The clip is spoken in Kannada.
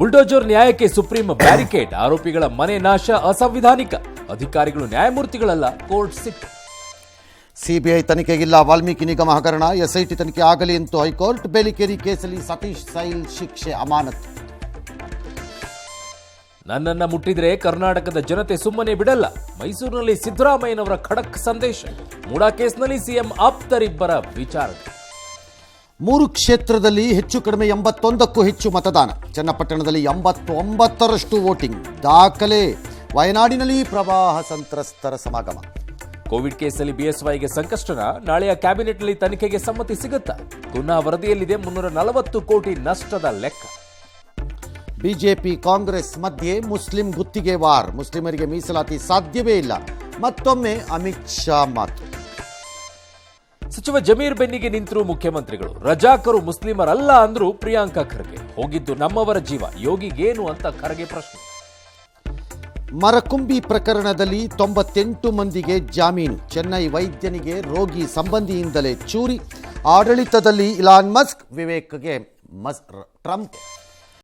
ಬುಲ್ಡೋಜರ್ ನ್ಯಾಯಕ್ಕೆ ಸುಪ್ರೀಂ ಬ್ಯಾರಿಕೇಡ್, ಆರೋಪಿಗಳ ಮನೆ ನಾಶ ಅಸಂವಿಧಾನಿಕ, ಅಧಿಕಾರಿಗಳು ನ್ಯಾಯಮೂರ್ತಿಗಳಲ್ಲ, ಕೋರ್ಟ್ ಸಿಟ್ಟು. ಸಿಬಿಐ ತನಿಖೆಗಿಲ್ಲ ವಾಲ್ಮೀಕಿ ನಿಗಮ ಹಗರಣ, ಎಸ್ಐಟಿ ತನಿಖೆ ಆಗಲಿ ಎಂದು ಹೈಕೋರ್ಟ್. ಬೇಲಿಕೇರಿ ಕೇಸಲ್ಲಿ ಸತೀಶ್ ಸೈಲ್ ಶಿಕ್ಷೆ ಅಮಾನತು. ನನ್ನನ್ನ ಮುಟ್ಟಿದ್ರೆ ಕರ್ನಾಟಕದ ಜನತೆ ಸುಮ್ಮನೆ ಬಿಡಲ್ಲ, ಮೈಸೂರಿನಲ್ಲಿ ಸಿದ್ದರಾಮಯ್ಯನವರ ಖಡಕ್ ಸಂದೇಶ. ಮೂಡಾ ಕೇಸ್ನಲ್ಲಿ ಸಿಎಂ ಆಪ್ತರಿಬ್ಬರ ವಿಚಾರಣೆ. 3 ಕ್ಷೇತ್ರದಲ್ಲಿ ಹೆಚ್ಚು ಕಡಿಮೆ 81ಕ್ಕೂ ಹೆಚ್ಚು ಮತದಾನ. ಚನ್ನಪಟ್ಟಣದಲ್ಲಿ 89ರಷ್ಟು ವೋಟಿಂಗ್ ದಾಖಲೆ. ವಯನಾಡಿನಲ್ಲಿ ಪ್ರವಾಹ ಸಂತ್ರಸ್ತರ ಸಮಾಗಮ. ಕೋವಿಡ್ ಕೇಸಲ್ಲಿ ಬಿಎಸ್ವೈಗೆ ಸಂಕಷ್ಟನ, ನಾಳೆಯ ಕ್ಯಾಬಿನೆಟ್ನಲ್ಲಿ ತನಿಖೆಗೆ ಸಮ್ಮತಿ ಸಿಗುತ್ತಾ? ಗುನ್ನಾ ವರದಿಯಲ್ಲಿದೆ 340 ಕೋಟಿ ನಷ್ಟದ ಲೆಕ್ಕ. ಬಿಜೆಪಿ ಕಾಂಗ್ರೆಸ್ ಮಧ್ಯೆ ಮುಸ್ಲಿಂ ಗುತ್ತಿಗೆ ವಾರ್, ಮುಸ್ಲಿಮರಿಗೆ ಮೀಸಲಾತಿ ಸಾಧ್ಯವೇ ಇಲ್ಲ, ಮತ್ತೊಮ್ಮೆ ಅಮಿತ್ ಶಾ ಮಾತು. ಸಚಿವ ಜಮೀರ್ ಬೆನ್ನಿಗೆ ನಿಂತರು ಮುಖ್ಯಮಂತ್ರಿಗಳು. ರಜಾಕರು ಮುಸ್ಲಿಮರಲ್ಲ ಅಂದ್ರು ಪ್ರಿಯಾಂಕಾ ಖರ್ಗೆ. ಹೋಗಿದ್ದು ನಮ್ಮವರ ಜೀವ, ಯೋಗಿಗೇನು ಅಂತ ಖರ್ಗೆ ಪ್ರಶ್ನೆ. ಮರಕುಂಬಿ ಪ್ರಕರಣದಲ್ಲಿ 98 ಮಂದಿಗೆ ಜಾಮೀನು. ಚೆನ್ನೈ ವೈದ್ಯನಿಗೆ ರೋಗಿ ಸಂಬಂಧಿಯಿಂದಲೇ ಚೂರಿ. ಆಡಳಿತದಲ್ಲಿ ಇಲಾನ್ ಮಸ್ಕ್, ವಿವೇಕ್ಗೆ ಟ್ರಂಪ್